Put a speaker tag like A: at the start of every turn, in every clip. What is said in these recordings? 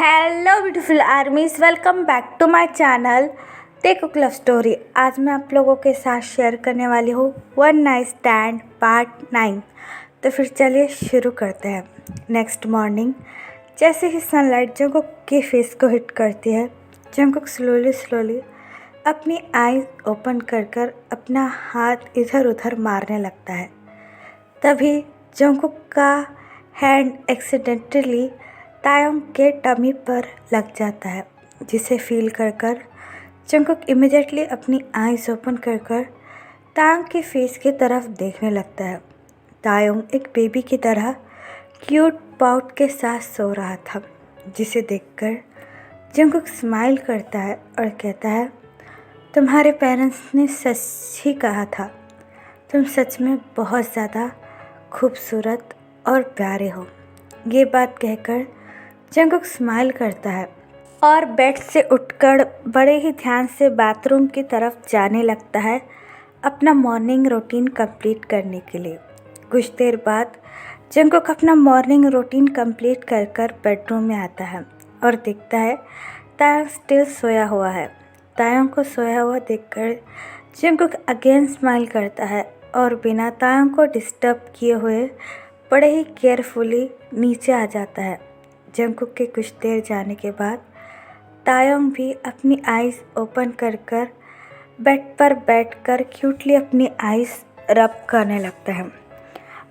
A: Hello beautiful armies, welcome back to my channel the cook love story. आज मैं आप लोगों के साथ शेयर करने वाली हूँ वन नाइट स्टैंड पार्ट 9। तो फिर चलिए शुरू करते हैं। नेक्स्ट मॉर्निंग जैसे ही सनलाइट जंगकुक के फेस को हिट करती है, जंगकुक स्लोली अपनी आईज ओपन कर अपना हाथ इधर उधर मारने लगता है। तभी जंगकुक का हैंड एक्सीडेंटली तायोंग के टमी पर लग जाता है, जिसे फील कर जंगकुक इमिडिएटली अपनी आईज ओपन कर तायोंग के फेस की तरफ देखने लगता है। तायोंग एक बेबी की तरह क्यूट पाउट के साथ सो रहा था, जिसे देखकर जंगकुक स्माइल करता है और कहता है, तुम्हारे पेरेंट्स ने सच ही कहा था, तुम सच में बहुत ज़्यादा खूबसूरत और प्यारे हो। ये बात कहकर जंगकुक स्माइल करता है और बेड से उठकर बड़े ही ध्यान से बाथरूम की तरफ जाने लगता है अपना मॉर्निंग रूटीन कंप्लीट करने के लिए। कुछ देर बाद जंगकुक अपना मॉर्निंग रूटीन कंप्लीट कर बेडरूम में आता है और देखता है तायोंग स्टिल सोया हुआ है। तायोंग को सोया हुआ देखकर जंगकुक अगेन स्माइल करता है और बिना तायोंग को डिस्टर्ब किए हुए बड़े ही केयरफुली नीचे आ जाता है। जंगकुक के कुछ देर जाने के बाद तायोंग भी अपनी आईज ओपन कर बेड पर बैठकर क्यूटली अपनी आईज रब करने लगता है।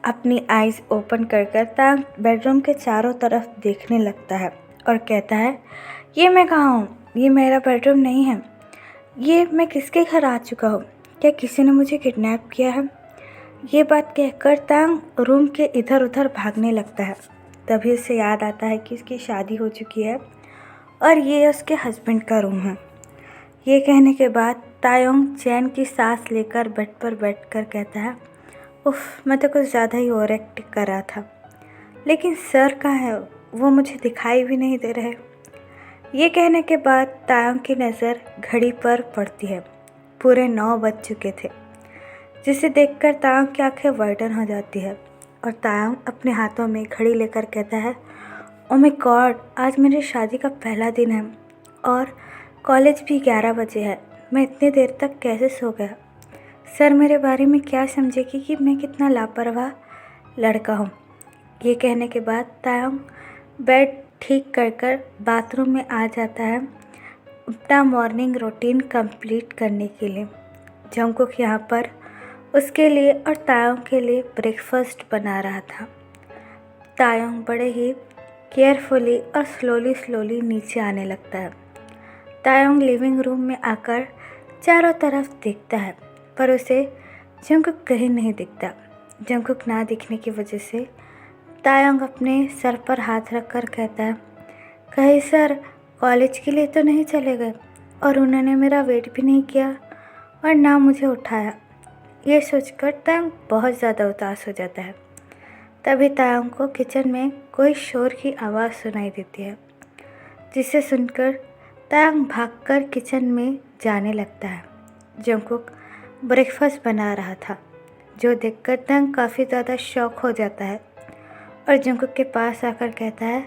A: अपनी आईज ओपन कर तायोंग बेडरूम के चारों तरफ देखने लगता है और कहता है, ये मैं कहाँ हूँ? ये मेरा बेडरूम नहीं है। ये मैं किसके घर आ चुका हूँ? क्या किसी ने मुझे किडनैप किया है? ये बात कहकर तायोंग रूम के इधर उधर भागने लगता है। तभी उसे याद आता है कि उसकी शादी हो चुकी है और ये उसके हस्बैंड का रूम है। ये कहने के बाद तायोंग चैन की सांस लेकर बेड पर बैठकर कहता है, उफ, मैं तो कुछ ज़्यादा ही ओवर एक्ट कर रहा था, लेकिन सर कहाँ है? वो मुझे दिखाई भी नहीं दे रहे। ये कहने के बाद तायोंग की नज़र घड़ी पर पड़ती है। पूरे 9 बज चुके थे, जिसे देखकर तायोंग की आंखें वाइडन हो जाती है और तायोंग अपने हाथों में घड़ी लेकर कहता है, ओ माय गॉड, आज मेरी शादी का पहला दिन है और कॉलेज भी 11 बजे है। मैं इतनी देर तक कैसे सो गया? सर मेरे बारे में क्या समझेगी कि मैं कितना लापरवाह लड़का हूँ। ये कहने के बाद तायोंग बेड ठीक कर बाथरूम में आ जाता है अपना मॉर्निंग रूटीन कंप्लीट करने के लिए। जंगकुक यहाँ पर उसके लिए और तायोंग के लिए ब्रेकफास्ट बना रहा था। तायोंग बड़े ही केयरफुली और स्लोली नीचे आने लगता है। तायोंग लिविंग रूम में आकर चारों तरफ देखता है, पर उसे जंगकुक कहीं नहीं दिखता। जंगकुक ना दिखने की वजह से तायोंग अपने सर पर हाथ रखकर कहता है, कहीं सर कॉलेज के लिए तो नहीं चले गए और उन्होंने मेरा वेट भी नहीं किया और ना मुझे उठाया। ये सोचकर तायोंग बहुत ज़्यादा उदास हो जाता है। तभी तायोंग को किचन में कोई शोर की आवाज़ सुनाई देती है, जिसे सुनकर तायोंग भागकर किचन में जाने लगता है। जंगकुक ब्रेकफास्ट बना रहा था, जो देखकर तायोंग काफ़ी ज़्यादा शॉक हो जाता है और जंगकुक के पास आकर कहता है,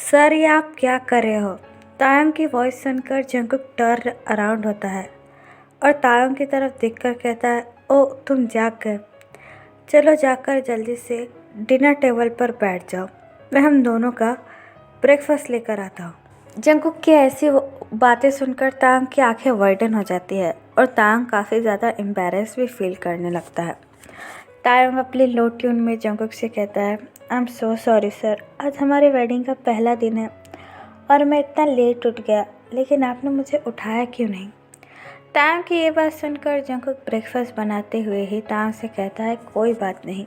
A: सर ये आप क्या कर रहे हो? तायोंग की वॉइस सुनकर जंगकुक टर्न अराउंड होता है और तायोंग की तरफ देखकर कहता है, ओ तुम जाग गए, चलो जाकर जल्दी से डिनर टेबल पर बैठ जाओ, मैं हम दोनों का ब्रेकफास्ट लेकर आता हूँ। जंगकुक की ऐसी बातें सुनकर तायोंग की आंखें वाइडन हो जाती है और तायोंग काफ़ी ज़्यादा एम्बैरेस भी फील करने लगता है। तायोंग अपनी लो ट्यून में जंगकुक से कहता है, I am so sorry sir, आज हमारे वेडिंग का पहला दिन है और मैं इतना लेट उठ गया, लेकिन आपने मुझे उठाया क्यों नहीं? तायोंग की ये बात सुनकर जंगकुक ब्रेकफास्ट बनाते हुए ही तायोंग से कहता है, कोई बात नहीं,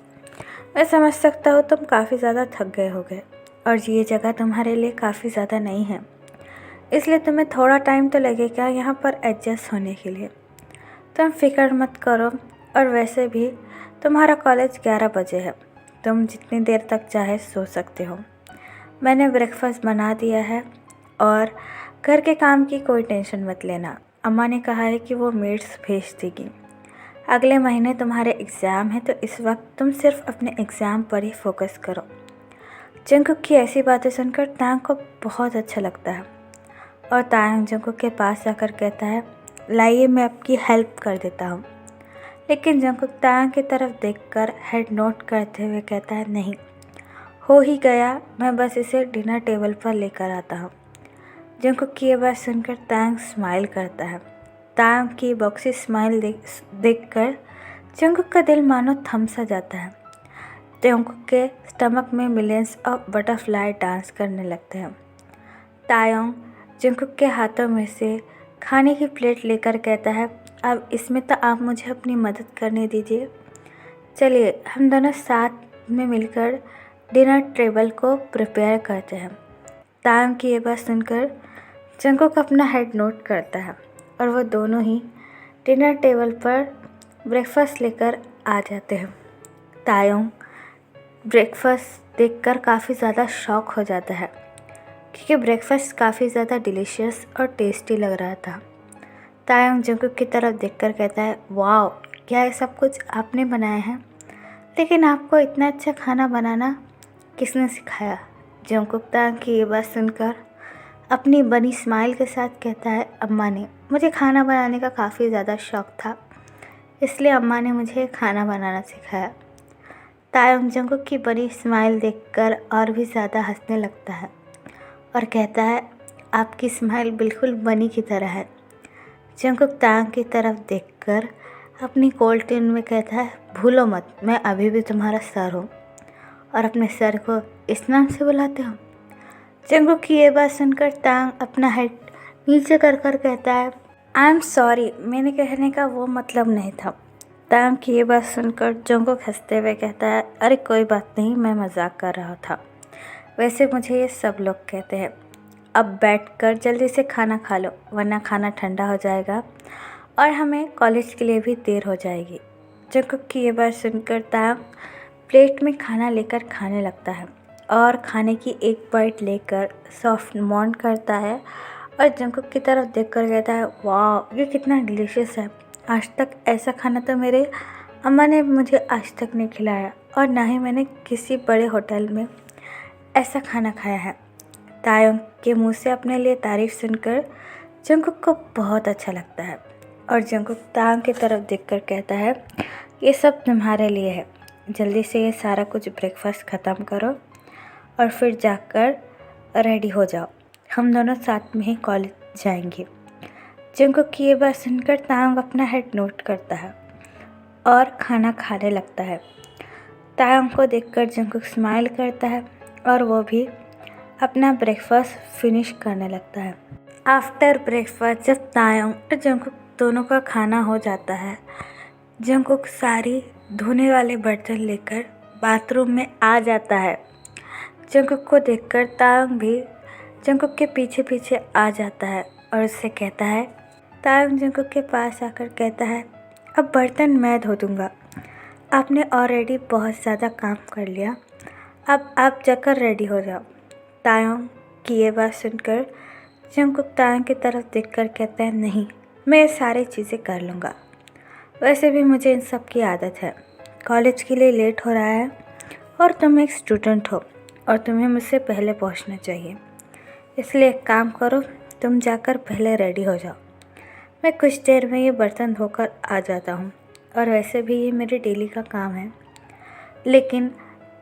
A: मैं समझ सकता हूँ तुम काफ़ी ज़्यादा थक गए होगे और ये जगह तुम्हारे लिए काफ़ी ज़्यादा नई है, इसलिए तुम्हें थोड़ा टाइम तो लगेगा यहाँ पर एडजस्ट होने के लिए। तुम फिक्र मत करो और वैसे भी तुम्हारा कॉलेज 11 बजे है, तुम जितनी देर तक चाहे सो सकते हो। मैंने ब्रेकफास्ट बना दिया है और घर के काम की कोई टेंशन मत लेना। अम्मा ने कहा है कि वो मेड्स भेज देगी। अगले महीने तुम्हारे एग्ज़ाम है, तो इस वक्त तुम सिर्फ अपने एग्ज़ाम पर ही फोकस करो। जंगकुक की ऐसी बातें सुनकर तांग को बहुत अच्छा लगता है और तांग जंगकुक के पास जाकर कहता है, लाइए मैं आपकी हेल्प कर देता हूँ। लेकिन जंगकुक तांग की तरफ देखकर हेड नोट करते हुए कहता है, नहीं, हो ही गया, मैं बस इसे डिनर टेबल पर लेकर आता हूँ। जंगकुक की ये बात सुनकर तांग स्माइल करता है। तांग की बॉक्सी स्माइल देखकर जंगकुक का दिल मानो थम सा जाता है। जंगकुक के स्टमक में मिलियंस ऑफ बटरफ्लाई डांस करने लगते हैं। तायोंग जंगकुक के हाथों में से खाने की प्लेट लेकर कहता है, अब इसमें तो आप मुझे अपनी मदद करने दीजिए। चलिए हम दोनों साथ में मिलकर डिनर टेबल को प्रिपेयर करते हैं। तायोंग की ये बात सुनकर जंगकुक अपना हेड नोट करता है और वो दोनों ही डिनर टेबल पर ब्रेकफास्ट लेकर आ जाते हैं। तायोंग ब्रेकफास्ट देखकर काफ़ी ज़्यादा शॉक हो जाता है क्योंकि ब्रेकफास्ट काफ़ी ज़्यादा डिलीशियस और टेस्टी लग रहा था। तायोंग जंगकुक की तरफ देखकर कहता है, वाओ, क्या ये सब कुछ आपने बनाया है? लेकिन आपको इतना अच्छा खाना बनाना किसने सिखाया? जंगकुक तायोंग की ये बात सुनकर अपनी बनी स्माइल के साथ कहता है, अम्मा ने। मुझे खाना बनाने का काफ़ी ज़्यादा शौक़ था, इसलिए अम्मा ने मुझे खाना बनाना सिखाया। तायोंग जंगकुक की बनी स्माइल देखकर और भी ज़्यादा हंसने लगता है और कहता है, आपकी स्माइल बिल्कुल बनी की तरह है। जंगकुक तायोंग की तरफ देखकर अपनी कोल्ड टोन में कहता है, भूलो मत, मैं अभी भी तुम्हारा सर हूँ और अपने सर को इस नाम से बुलाते हो। जंगकुक की ये बात सुनकर तांग अपना हेड नीचे कर कर कहता है, आई एम सॉरी, मैंने कहने का वो मतलब नहीं था। तांग की ये बात सुनकर जंगकुक हंसते हुए कहता है, अरे कोई बात नहीं, मैं मजाक कर रहा था। वैसे मुझे ये सब लोग कहते हैं। अब बैठकर जल्दी से खाना खा लो, वरना खाना ठंडा हो जाएगा और हमें कॉलेज के लिए भी देर हो जाएगी। जंगकुक की ये बात सुनकर तांग प्लेट में खाना लेकर खाने लगता है और खाने की एक बाइट लेकर सॉफ्ट मौन करता है और जंगकुक की तरफ देखकर कहता है, वाह, ये कितना डिलीशियस है। आज तक ऐसा खाना तो मेरे अम्मा ने मुझे आज तक नहीं खिलाया और ना ही मैंने किसी बड़े होटल में ऐसा खाना खाया है। तायोंग के मुंह से अपने लिए तारीफ सुनकर जंगकुक को बहुत अच्छा लगता है और जंगकुक तांग की तरफ देखकर कहता है, ये सब तुम्हारे लिए है। जल्दी से ये सारा कुछ ब्रेकफास्ट ख़त्म करो और फिर जाकर रेडी हो जाओ, हम दोनों साथ में ही कॉलेज जाएंगे। जंगकुक की ये बात सुनकर तांग अपना हेड नोट करता है और खाना खाने लगता है। तांग को देखकर जंगकुक स्माइल करता है और वो भी अपना ब्रेकफास्ट फिनिश करने लगता है। आफ्टर ब्रेकफास्ट जब तांग और जंगकुक दोनों का खाना हो जाता है, जंगकुक सारी धोने वाले बर्तन लेकर बाथरूम में आ जाता है। जंगकुक को देखकर तांग भी जंगकुक के पीछे पीछे आ जाता है और उससे कहता है, तांग जंगकुक के पास आकर कहता है, अब बर्तन मैं धो दूँगा, आपने ऑलरेडी बहुत ज़्यादा काम कर लिया, अब आप जाकर रेडी हो जाओ। तांग की ये बात सुनकर जंगकुक तांग की तरफ देखकर कहता है, नहीं, मैं ये सारी चीज़ें कर लूँगा, वैसे भी मुझे इन सब की आदत है। कॉलेज के लिए लेट हो रहा है और तुम एक स्टूडेंट हो और तुम्हें मुझसे पहले पहुंचना चाहिए, इसलिए एक काम करो, तुम जाकर पहले रेडी हो जाओ, मैं कुछ देर में ये बर्तन धोकर आ जाता हूँ और वैसे भी ये मेरे डेली का काम है। लेकिन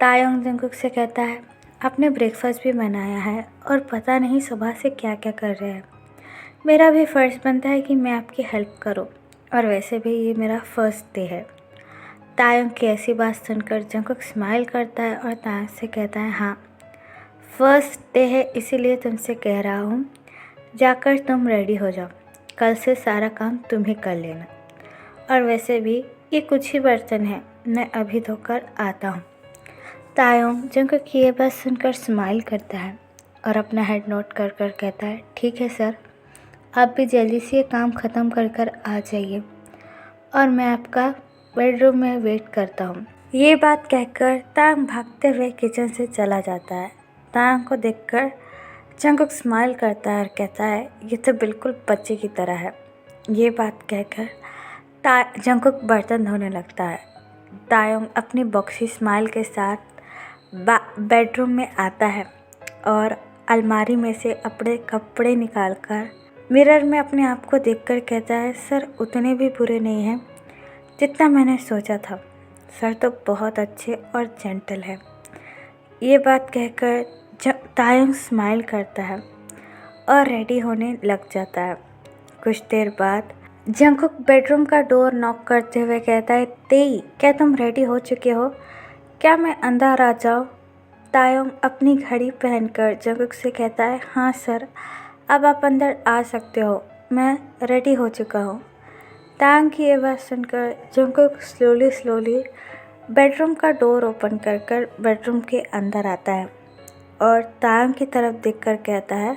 A: तायोंग जंगकुक से कहता है, आपने ब्रेकफास्ट भी बनाया है और पता नहीं सुबह से क्या क्या कर रहे हैं, मेरा भी फ़र्ज़ बनता है कि मैं आपकी हेल्प करूँ और वैसे भी ये मेरा फर्स्ट डे है। तायोंग की ऐसी बात सुनकर जंगकुक स्माइल करता है और तायोंग से कहता है, हाँ, फर्स्ट डे है, इसीलिए तुमसे कह रहा हूँ, जाकर तुम रेडी हो जाओ, कल से सारा काम तुम ही कर लेना और वैसे भी ये कुछ ही बर्तन है, मैं अभी धोकर आता हूँ। तायोंग जंगकुक की ये बात सुनकर स्माइल करता है और अपना हेड नोट कर कर कहता है, ठीक है सर, आप भी जल्दी से ये काम ख़त्म कर कर आ जाइए और मैं आपका बेडरूम में वेट करता हूँ। ये बात कहकर तांग भागते हुए किचन से चला जाता है। तांग को देखकर जंगकुक स्माइल करता है और कहता है, ये तो बिल्कुल बच्चे की तरह है। ये बात कहकर जंगकुक बर्तन धोने लगता है। तायोंग अपनी बॉक्सी स्माइल के साथ बेडरूम में आता है और अलमारी में से अपने कपड़े निकालकर मिरर में अपने आप को देखकर कहता है, सर उतने भी बुरे नहीं हैं जितना मैंने सोचा था। सर तो बहुत अच्छे और जेंटल है। ये बात कहकर तायंग स्माइल करता है और रेडी होने लग जाता है। कुछ देर बाद जंगकुक बेडरूम का डोर नॉक करते हुए कहता है, तेई क्या तुम रेडी हो चुके हो? क्या मैं अंदर आ जाऊँ? तायंग अपनी घड़ी पहनकर जंगकुक से कहता है, हाँ सर, अब आप अंदर आ सकते हो, मैं रेडी हो चुका हूँ। तायंग की ये बात सुनकर जंगकुक स्लोली बेडरूम का डोर ओपन कर बेडरूम के अंदर आता है और तायंग की तरफ देखकर कहता है,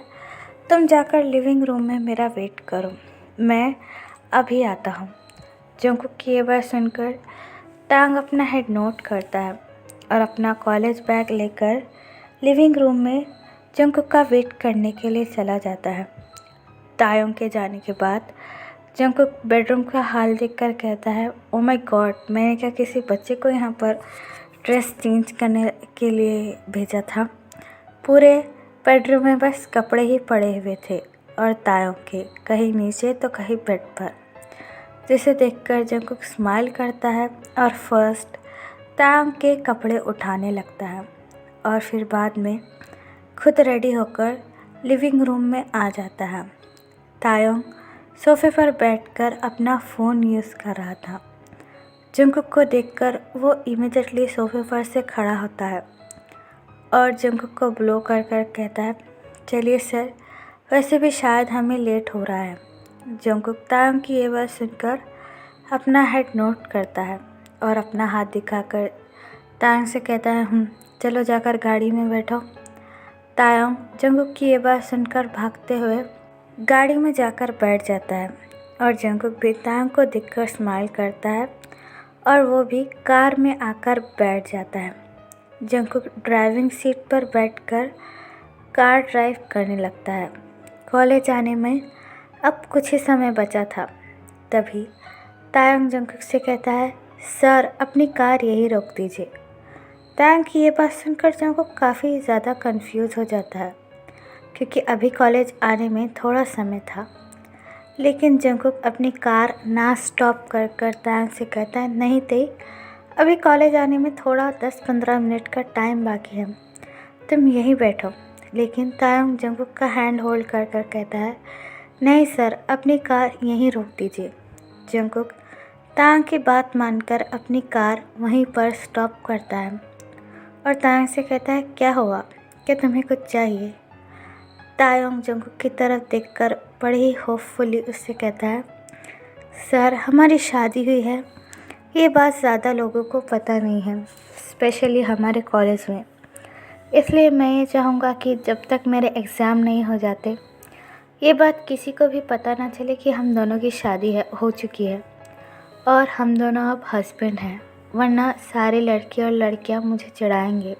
A: तुम जाकर लिविंग रूम में मेरा वेट करो, मैं अभी आता हूँ। जंगकुक की ये बात सुनकर तायंग अपना हेड नोट करता है और अपना कॉलेज बैग लेकर लिविंग रूम में जंगकुक का वेट करने के लिए चला जाता है। तायंग के जाने के बाद जंगकुक बेडरूम का हाल देखकर कहता है, ओ माय गॉड, मैंने क्या किसी बच्चे को यहाँ पर ड्रेस चेंज करने के लिए भेजा था? पूरे बेडरूम में बस कपड़े ही पड़े हुए थे और तायंग के कहीं नीचे तो कहीं बेड पर, जिसे देखकर जंगकुक स्माइल करता है और फर्स्ट तायंग के कपड़े उठाने लगता है और फिर बाद में खुद रेडी होकर लिविंग रूम में आ जाता है। तायंग सोफे पर बैठकर अपना फ़ोन यूज़ कर रहा था। जंगकुक को देखकर वो इमीडिएटली सोफे पर से खड़ा होता है और जंगकुक को ब्लो कर कहता है, चलिए सर, वैसे भी शायद हमें लेट हो रहा है। जंगकुक तायंग की ये बात सुनकर अपना हेड नोट करता है और अपना हाथ दिखाकर तायंग से कहता है, चलो जाकर गाड़ी में बैठो। तायंग जंगकुक की ये बात सुनकर भागते हुए गाड़ी में जाकर बैठ जाता है और जंगकुक भी तायंग को देखकर स्माइल करता है और वो भी कार में आकर बैठ जाता है। जंगकुक ड्राइविंग सीट पर बैठकर कार ड्राइव करने लगता है। कॉलेज आने में अब कुछ ही समय बचा था। तभी तायंग जंगकुक से कहता है, सर अपनी कार यहीं रोक दीजिए। तायंग की ये बात सुनकर जंगकुक काफ़ी ज़्यादा कंफ्यूज हो जाता है क्योंकि अभी कॉलेज आने में थोड़ा समय था। लेकिन जंगकुक अपनी कार ना स्टॉप कर तायंग से कहता है, नहीं तेई, अभी कॉलेज आने में थोड़ा 10-15 मिनट का टाइम बाकी है, तुम यहीं बैठो। लेकिन तायंग जंगकुक का हैंड होल्ड कर कहता है, नहीं सर, अपनी कार यहीं रोक दीजिए। जंगकुक तायंग की बात मानकर अपनी कार वहीं पर स्टॉप करता है और तायंग से कहता है, क्या हुआ, क्या तुम्हें कुछ चाहिए? तायंग जंगकुक की तरफ देखकर बड़े ही होपफुली उससे कहता है, सर हमारी शादी हुई है, ये बात ज़्यादा लोगों को पता नहीं है, स्पेशली हमारे कॉलेज में। इसलिए मैं ये चाहूँगा कि जब तक मेरे एग्ज़ाम नहीं हो जाते ये बात किसी को भी पता ना चले कि हम दोनों की शादी हो चुकी है और हम दोनों अब हस्बैंड हैं, वरना सारे लड़के और लड़कियाँ मुझे चिढ़ाएंगे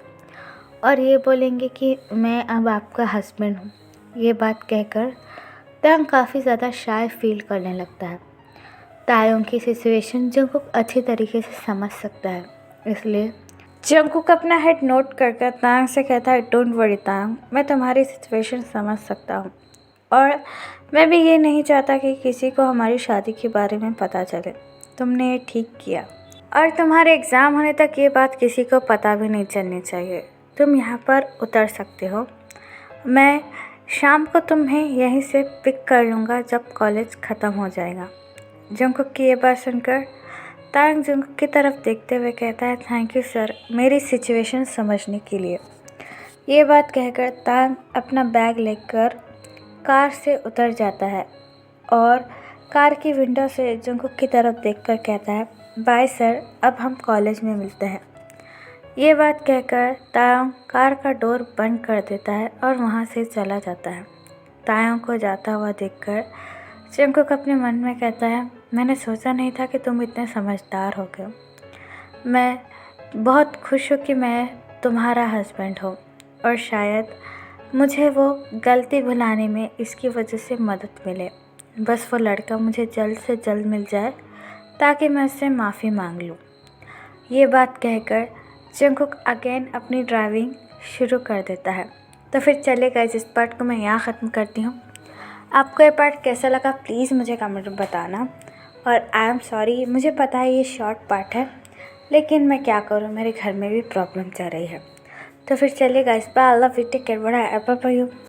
A: और ये बोलेंगे कि मैं अब आपका हस्बैंड हूँ। ये बात कहकर तायंग काफ़ी ज़्यादा शाय फील करने लगता है। तायंग की सिचुएशन जंगकुक अच्छी तरीके से समझ सकता है, इसलिए जंगकुक अपना हेड नोट कर तायंग से कहता है, डोंट वरी तायंग, मैं तुम्हारी सिचुएशन समझ सकता हूँ और मैं भी ये नहीं चाहता कि किसी को हमारी शादी के बारे में पता चले। तुमने ये ठीक किया और तुम्हारे एग्ज़ाम होने तक ये बात किसी को पता भी नहीं चलनी चाहिए। तुम यहाँ पर उतर सकते हो, मैं शाम को तुम्हें यहीं से पिक कर लूँगा जब कॉलेज ख़त्म हो जाएगा। जंगकुक की ये बात सुनकर तायंग जंगकुक की तरफ देखते हुए कहता है, थैंक यू सर मेरी सिचुएशन समझने के लिए। ये बात कहकर तायंग अपना बैग लेकर कार से उतर जाता है और कार की विंडो से जंगकुक की तरफ देखकर कहता है, बाय सर, अब हम कॉलेज में मिलते हैं। ये बात कहकर तायंग कार का डोर बंद कर देता है और वहाँ से चला जाता है। तायंग को जाता हुआ देखकर जंगकुक अपने मन में कहता है, मैंने सोचा नहीं था कि तुम इतने समझदार हो गए। मैं बहुत खुश हूँ कि मैं तुम्हारा हस्बैंड हूँ और शायद मुझे वो गलती भुलाने में इसकी वजह से मदद मिले। बस वो लड़का मुझे जल्द से जल्द मिल जाए ताकि मैं उससे माफ़ी मांग लूँ। ये बात कहकर जंगकुक अगेन अपनी ड्राइविंग शुरू कर देता है। तो फिर चलिए गाइस, इस पार्ट को मैं यहाँ ख़त्म करती हूँ। आपको ये पार्ट कैसा लगा प्लीज़ मुझे कमेंट में बताना। और आई एम सॉरी, मुझे पता है ये शॉर्ट पार्ट है, लेकिन मैं क्या करूँ, मेरे घर में भी प्रॉब्लम चल रही है। तो फिर चलिए guys, bye, I love you, take care, bye bye.